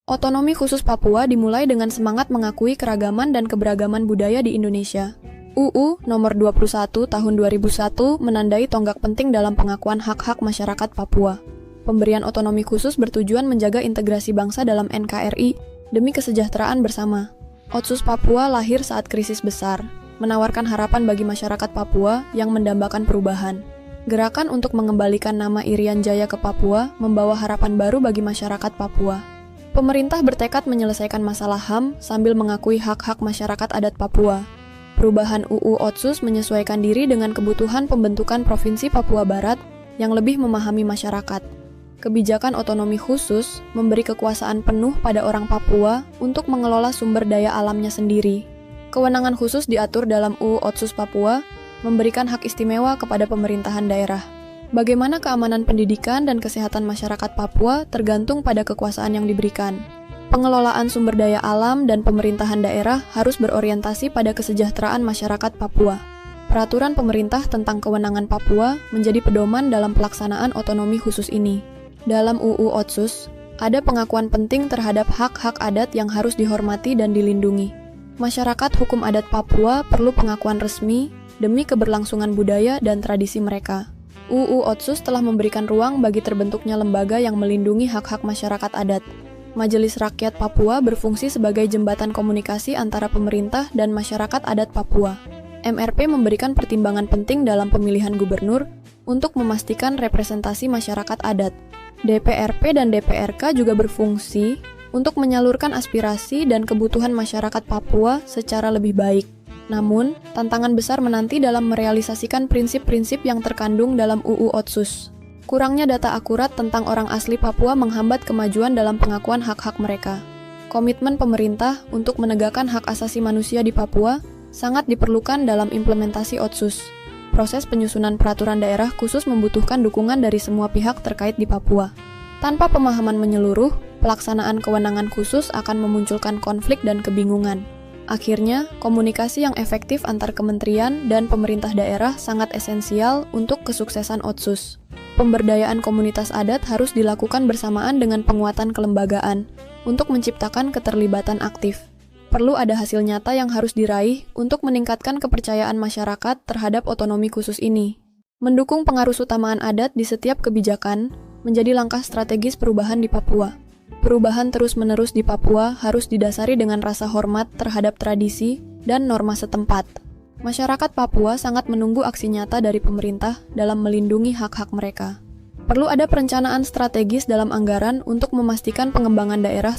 Otonomi khusus Papua dimulai dengan semangat mengakui keragaman dan keberagaman budaya di Indonesia. UU Nomor 21 Tahun 2001 menandai tonggak penting dalam pengakuan hak-hak masyarakat Papua. Pemberian otonomi khusus bertujuan menjaga integrasi bangsa dalam NKRI demi kesejahteraan bersama. Otsus Papua lahir saat krisis besar, menawarkan harapan bagi masyarakat Papua yang mendambakan perubahan. Gerakan untuk mengembalikan nama Irian Jaya ke Papua membawa harapan baru bagi masyarakat Papua. Pemerintah bertekad menyelesaikan masalah HAM sambil mengakui hak-hak masyarakat adat Papua. Perubahan UU Otsus menyesuaikan diri dengan kebutuhan pembentukan Provinsi Papua Barat yang lebih memahami masyarakat. Kebijakan otonomi khusus memberi kekuasaan penuh pada orang Papua untuk mengelola sumber daya alamnya sendiri. Kewenangan khusus diatur dalam UU Otsus Papua, memberikan hak istimewa kepada pemerintahan daerah. Bagaimana keamanan pendidikan dan kesehatan masyarakat Papua tergantung pada kekuasaan yang diberikan. Pengelolaan sumber daya alam dan pemerintahan daerah harus berorientasi pada kesejahteraan masyarakat Papua. Peraturan pemerintah tentang kewenangan Papua menjadi pedoman dalam pelaksanaan otonomi khusus ini. Dalam UU Otsus, ada pengakuan penting terhadap hak-hak adat yang harus dihormati dan dilindungi. Masyarakat hukum adat Papua perlu pengakuan resmi demi keberlangsungan budaya dan tradisi mereka. UU Otsus telah memberikan ruang bagi terbentuknya lembaga yang melindungi hak-hak masyarakat adat. Majelis Rakyat Papua berfungsi sebagai jembatan komunikasi antara pemerintah dan masyarakat adat Papua. MRP memberikan pertimbangan penting dalam pemilihan gubernur untuk memastikan representasi masyarakat adat. DPRP dan DPRK juga berfungsi untuk menyalurkan aspirasi dan kebutuhan masyarakat Papua secara lebih baik. Namun, tantangan besar menanti dalam merealisasikan prinsip-prinsip yang terkandung dalam UU Otsus. Kurangnya data akurat tentang orang asli Papua menghambat kemajuan dalam pengakuan hak-hak mereka. Komitmen pemerintah untuk menegakkan hak asasi manusia di Papua sangat diperlukan dalam implementasi Otsus. Proses penyusunan peraturan daerah khusus membutuhkan dukungan dari semua pihak terkait di Papua. Tanpa pemahaman menyeluruh, pelaksanaan kewenangan khusus akan memunculkan konflik dan kebingungan. Akhirnya, komunikasi yang efektif antar kementerian dan pemerintah daerah sangat esensial untuk kesuksesan Otsus. Pemberdayaan komunitas adat harus dilakukan bersamaan dengan penguatan kelembagaan untuk menciptakan keterlibatan aktif. Perlu ada hasil nyata yang harus diraih untuk meningkatkan kepercayaan masyarakat terhadap otonomi khusus ini. Mendukung pengarusutamaan adat di setiap kebijakan menjadi langkah strategis perubahan di Papua. Perubahan terus-menerus di Papua harus didasari dengan rasa hormat terhadap tradisi dan norma setempat. Masyarakat Papua sangat menunggu aksi nyata dari pemerintah dalam melindungi hak-hak mereka. Perlu ada perencanaan strategis dalam anggaran untuk memastikan pengembangan daerah